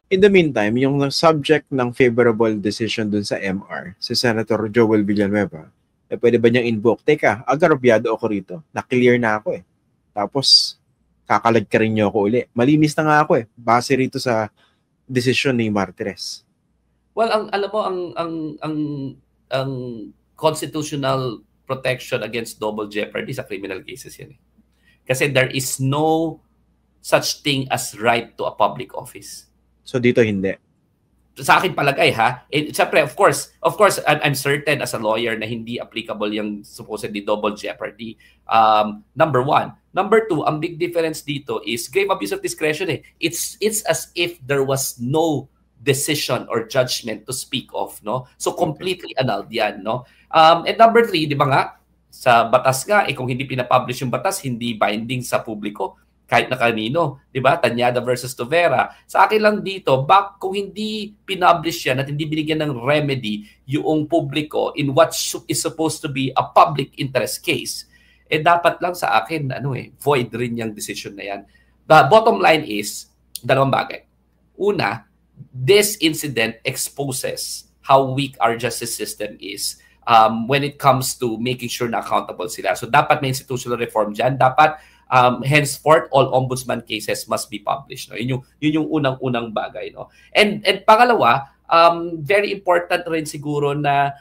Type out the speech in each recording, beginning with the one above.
In the meantime, yung subject ng favorable decision dun sa MR, si Senator Joel Villanueva, pwede ba niyang invoke? Teka, agrabyado ako rito. Na-clear na ako eh. Tapos, kakalag ka rin niyo ako uli. Malinis na nga ako eh. Base rito sa decision ni Martires. Well, alam mo, ang constitutional protection against double jeopardy sa criminal cases yan eh. Kasi there is no such thing as right to a public office. So dito hindi. Sa akin palagay ha. Siyempre, of course, I'm certain as a lawyer na hindi applicable yung supposedly double jeopardy. Number one. Number two, ang big difference dito is grave abuse of discretion eh. It's as if there was no decision or judgment to speak of, no? So completely annulled yan, no? And number three, di ba nga, sa batas nga, kung hindi pinapublish yung batas, hindi binding sa publiko kahit na kanino, di ba? Tanyada versus Tovera. Sa akin lang dito, kung hindi pinublish yan at hindi binigyan ng remedy yung publiko in what is supposed to be a public interest case, dapat lang sa akin, void rin yung decision na yan. The bottom line is, dalawang bagay. Una, this incident exposes how weak our justice system is when it comes to making sure na accountable sila. So dapat may institutional reform dyan. Dapat henceforth, all ombudsman cases must be published. No? Yun yung unang-unang bagay. No? And pangalawa, very important rin siguro na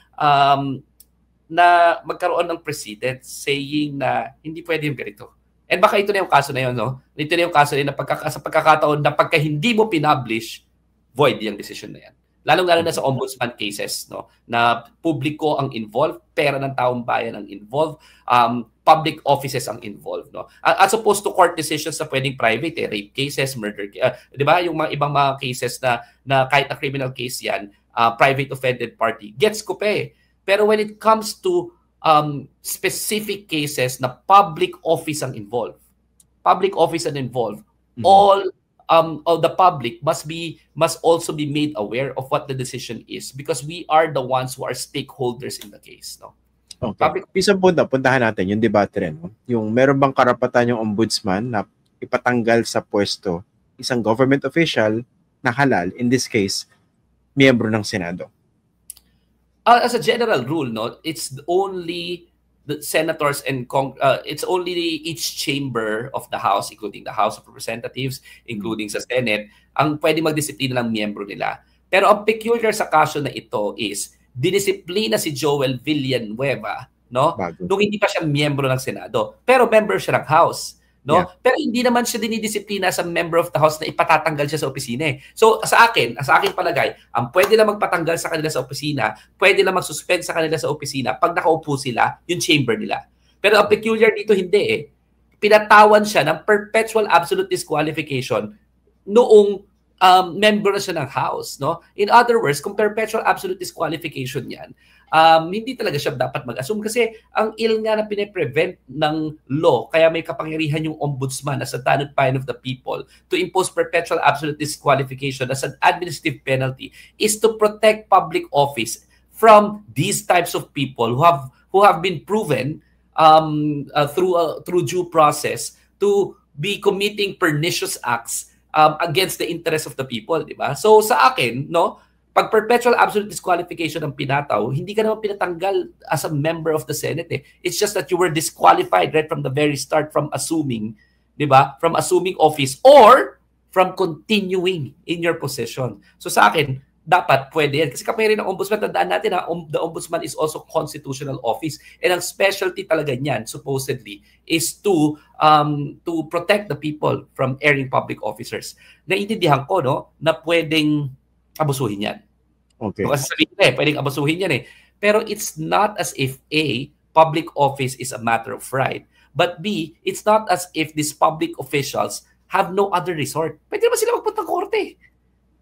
magkaroon ng precedent saying na hindi pwede yung ganito. And baka ito na yung kaso na yun. No? Ito na yung kaso na sa pagkakataon na pagka hindi mo pinablish, void yung decision na yan. Lalong-lalo na sa ombudsman cases, no, na publiko ang involved, pera ng taong bayan ang involved, public offices ang involved, no. As opposed to court decisions na pwedeng private, rape cases, murder, 'di ba? Yung mga ibang mga cases na kahit na criminal case yan, private offended party gets ko pa eh. Pero when it comes to specific cases na public office ang involved, all of the public must also be made aware of what the decision is because we are the ones who are stakeholders in the case, no. Okay. Isang puntahan natin yung debate rin, no? Yung meron bang karapatan yung ombudsman na ipatanggal sa pwesto isang government official na halal, in this case, miyembro ng Senado? As a general rule, no, it's only the senators and it's only each chamber of the House, including the House of Representatives, including sa Senate, ang pwede magdisiplina ng miyembro nila. Pero ang peculiar sa kaso na ito is, dinisiplina si Joel Villanueva, no? Nung hindi pa siya miyembro ng Senado, pero member siya ng House. No? Yeah. Pero hindi naman siya dinidisiplina sa member of the House na ipatatanggal siya sa opisina. So sa akin palagay, ang pwede lang magpatanggal sa kanila sa opisina, pwede lang mag-suspend sa kanila sa opisina pag nakaupo sila, yung chamber nila. Pero ang peculiar dito hindi eh. Pinatawan siya ng perpetual absolute disqualification noong member na siya ng House. No? In other words, kung perpetual absolute disqualification yan, hindi talaga siya dapat mag-assume kasi ang ill nga na pine-prevent ng law, kaya may kapangyarihan yung ombudsman as a tanod payan of the people to impose perpetual absolute disqualification as an administrative penalty is to protect public office from these types of people who have been proven through due process to be committing pernicious acts against the interest of the people, di ba? So sa akin, no, pag perpetual absolute disqualification ang pinataw, hindi ka naman pinatanggal as a member of the Senate eh. It's just that you were disqualified right from the very start from assuming, di ba? From assuming office or from continuing in your position. So sa akin, dapat pwede yan. Kasi kapag rin ng ombudsman, tandaan natin na the ombudsman is also constitutional office. And ang specialty talaga niyan, supposedly, is to protect the people from erring public officers. Naiintindihan ko, no, na pwedeng abusuhin yan. Okay. Kasi sabihin pwedeng abusuhin yan eh. Pero it's not as if A, public office is a matter of right. But B, it's not as if these public officials have no other resort. Pwede naman sila magpunta ng korte.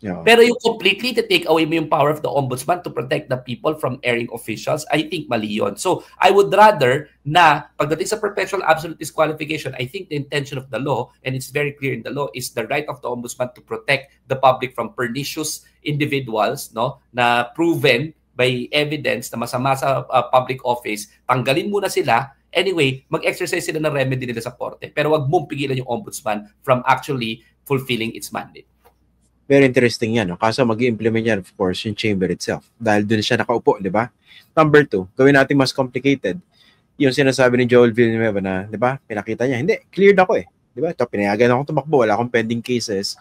Yeah. Pero yung completely to take away mo yung power of the ombudsman to protect the people from erring officials, I think mali yun. So I would rather na pagdating sa perpetual absolute disqualification, I think the intention of the law, and it's very clear in the law, is the right of the ombudsman to protect the public from pernicious individuals, no, na proven by evidence na masama sa public office. Tanggalin muna sila. Anyway, mag-exercise sila ng remedy nila sa korte. Pero wag mong pigilan yung ombudsman from actually fulfilling its mandate. Very interesting yan. No? Kaso mag-i-implement yan, of course, yung chamber itself. Dahil doon siya nakaupo, di ba? Number 2, gawin natin mas complicated. Yung sinasabi ni Joel Villanueva na, di ba, pinakita niya, hindi, cleared ako eh. Di ba? Ito, pinayagan akong tumakbo, wala akong pending cases.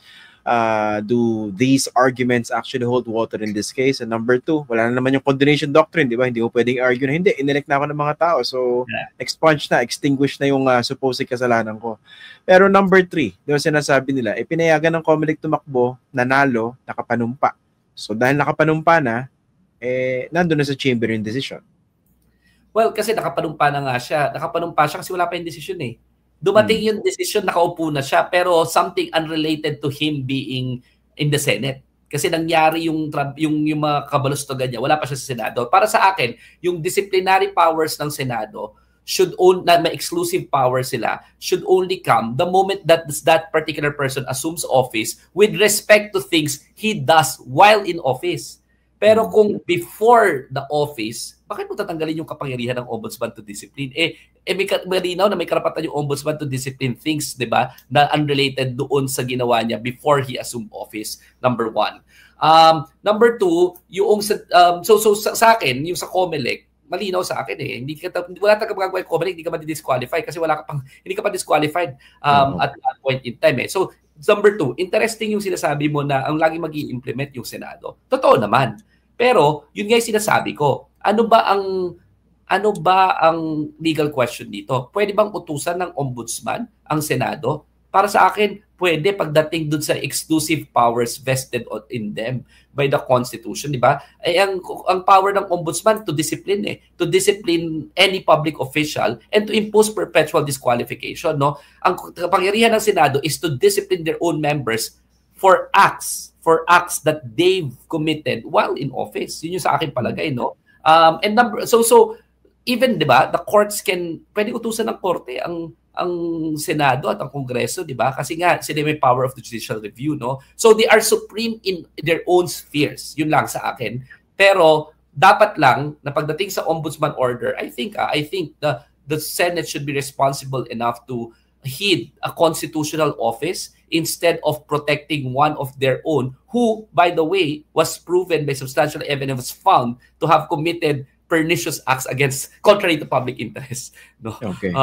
Do these arguments actually hold water in this case? And number 2, wala na naman yung condonation doctrine, di ba? Hindi mo pwedeng argue na, hindi, inelect na ako ng mga tao. So, expunge na, extinguish na yung supposed kasalanan ko. Pero number 3, di ba sinasabi nila, pinayagan ng COMELEC tumakbo, nanalo, nakapanumpa. So, dahil nakapanumpa na, nandun na sa chamber yung decision. Well, kasi nakapanumpa na nga siya. Nakapanumpa siya kasi wala pa yung decision eh. Dumating yung decision, nakaupo na siya, pero something unrelated to him being in the Senate. Kasi nangyari yung mga kabalustogan niya, wala pa siya sa Senado. Para sa akin, yung disciplinary powers ng Senado should own, na may exclusive power sila, should only come the moment that that particular person assumes office with respect to things he does while in office. Pero kung before the office, bakit mo tatanggalin yung kapangyarihan ng ombudsman to discipline? May malinaw na may karapatan yung ombudsman to discipline things, di ba, na unrelated doon sa ginawa niya before he assumed office, number 1. Number 2, yung sa akin, yung sa COMELEC, malinaw sa akin eh. Wala kang magagawa yung COMELEC, hindi ka ma-disqualify kasi hindi ka pa disqualified at that point in time eh. So, number 2, interesting yung sinasabi mo na ang lagi mag-i-implement yung Senado. Totoo naman. Pero, yun nga yung sinasabi ko. Ano ba ang legal question dito? Pwede bang utusan ng ombudsman ang Senado? Para sa akin, pwede pagdating dun sa exclusive powers vested in them by the Constitution, di ba? Ang power ng ombudsman to discipline to discipline any public official and to impose perpetual disqualification, no? Ang kapangyarihan ng Senado is to discipline their own members for acts that they've committed while in office. Yun yung sa akin palagay, no? So even, di ba, the courts pwede utusan ng korte ang Senado at ang Kongreso, di ba? Kasi nga, sila may power of the judicial review, no? So they are supreme in their own spheres. Yun lang sa akin. Pero dapat lang na pagdating sa ombudsman order, I think the Senate should be responsible enough to heed a constitutional office instead of protecting one of their own who, by the way, was proven by substantial evidence, was found to have committed pernicious acts contrary to public interest. No? Okay.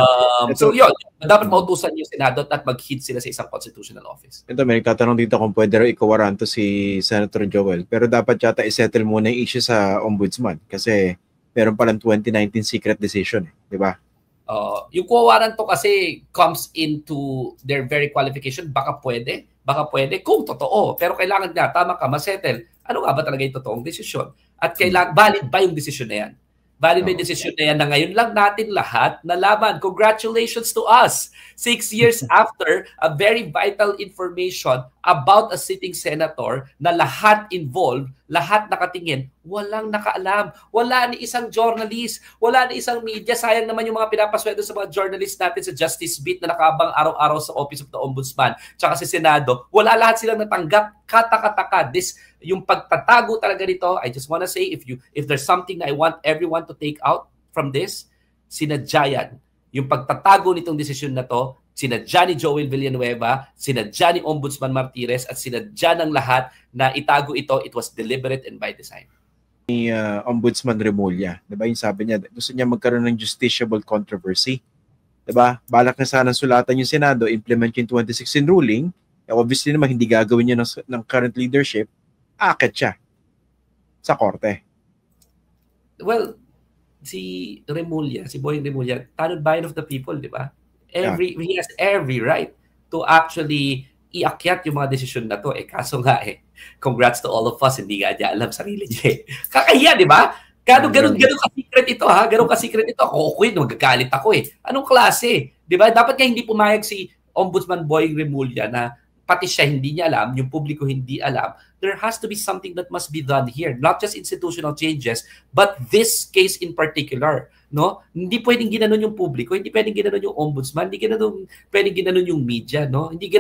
So yun, dapat mautusan yung Senado at mag-heed sila sa isang constitutional office. Ito, may nagtatanong dito kung pwede raw ikawaranto si Senator Joel. Pero dapat yata isettle muna yung issue sa ombudsman kasi meron palang 2019 secret decision, di ba? Yung kuwawaran to kasi comes into their very qualification. Baka pwede kung totoo. Pero kailangan nga, tama ka, masettle. Ano nga ba talaga yung totoong desisyon? At kailangan, valid ba yung desisyon na yan? Valid ba yung desisyon na yan na ngayon lang natin lahat nalaman? Congratulations to us! 6 years after a very vital information about a sitting senator na lahat involved, lahat nakatingin, walang nakaalam. Wala ni isang journalist, wala ni isang media. Sayang naman yung mga pinapasweldo sa mga journalists natin sa Justice Beat na nakabang araw-araw sa Office of the Ombudsman tsaka sa Senado. Wala lahat silang natanggap. Kataka-taka. Yung pagtatago talaga nito, I just wanna say, if there's something na I want everyone to take out from this, sinadya yan. Yung pagtatago nitong desisyon na to, sinadya ni Joel Villanueva, sinadya ni Ombudsman Martires, at sinadya ng lahat na itago ito. It was deliberate and by design. Ni Ombudsman Remulla, diba yung sabi niya, gusto niya magkaroon ng justiciable controversy. Diba? Balak na sana sulatan yung Senado, implement yung 2016 ruling. Obviously naman, hindi gagawin niya ng current leadership, akit siya sa korte. Well, si Boying Remulla, tanod bayan of the people, di ba? He has every right to actually iakyat yung mga desisyon na to. Kaso nga congrats to all of us, hindi nga niya alam sarili niya. Kakahiya, di ba? Ganun ka-secret ito, ha? Ganun ka-secret ito. Ako, magagalit ako Anong klase? Di ba? Dapat nga hindi pumayag si Ombudsman Boying Remulla na pati siya hindi niya alam, yung publiko hindi alam. There has to be something that must be done here. Not just institutional changes, but this case in particular. No? Hindi pwedeng ginanon yung publiko, hindi pwedeng ginanon yung ombudsman, hindi pwedeng ginanon yung media. No? Hindi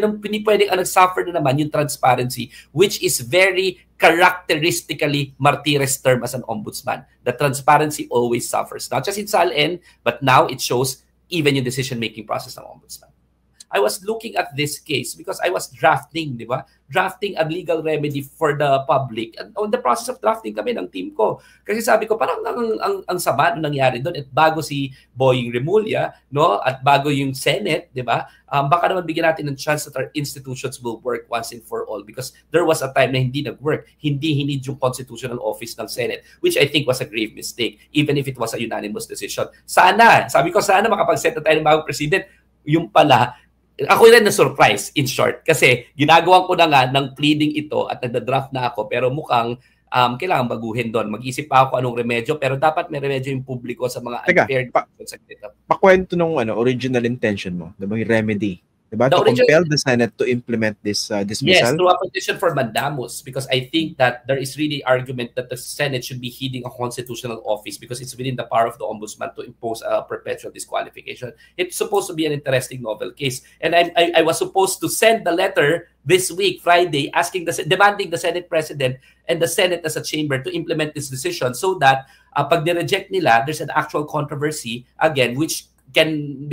pwedeng nag-suffer na naman yung transparency, which is very characteristically Martires' term as an ombudsman. The transparency always suffers. Not just in SALN, but now it shows even yung decision-making process ng ombudsman. I was looking at this case because I was drafting, di ba? Drafting a legal remedy for the public. And on the process of drafting kami ng team ko. Kasi sabi ko, parang ang sama na nangyari doon. At bago si Boying Remulla, no? At bago yung Senate, di ba? Baka naman bigyan natin ng chance that our institutions will work once and for all, because there was a time na hindi nag-work. Hindi hinid yung constitutional office ng Senate, which I think was a grave mistake, even if it was a unanimous decision. Sana, sabi ko, sana makapag-set na tayo ng bagong president. Yung pala, ako rin na-surprise, in short, kasi ginagawa ko na nga ng pleading ito at nagda-draft na ako, pero mukhang kailangan baguhin doon. Mag-isip pa ako anong remedyo, pero dapat may remedyo yung publiko sa mga unfair decisions. Pakwento nung original intention mo, diba, yung remedy. Diba? To compel the Senate to implement this dismissal? Yes, through a petition for mandamus, because I think that there is really argument that the Senate should be heeding a constitutional office because it's within the power of the ombudsman to impose a perpetual disqualification. It's supposed to be an interesting novel case. And I was supposed to send the letter this week, Friday, demanding the Senate President and the Senate as a chamber to implement this decision so that pag nireject nila, there's an actual controversy, again, which can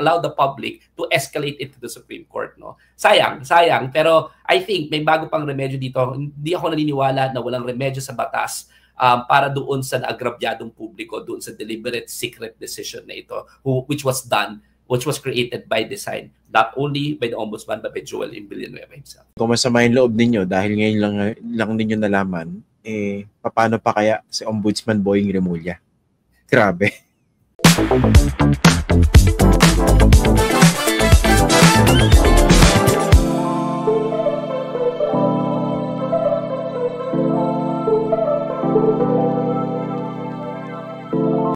allow the public to escalate it to the Supreme Court, no? Sayang, pero I think may bago pang remedyo dito. Hindi ako naniniwala na walang remedyo sa batas para doon sa naagrabyadong publiko, doon sa deliberate secret decision na ito, which was created by design, not only by the Ombudsman but by Joel M. Villanueva himself. Kung masama yung loob ninyo dahil ngayon lang ninyo nalaman, paano pa kaya si Ombudsman Boying Remulla? Grabe.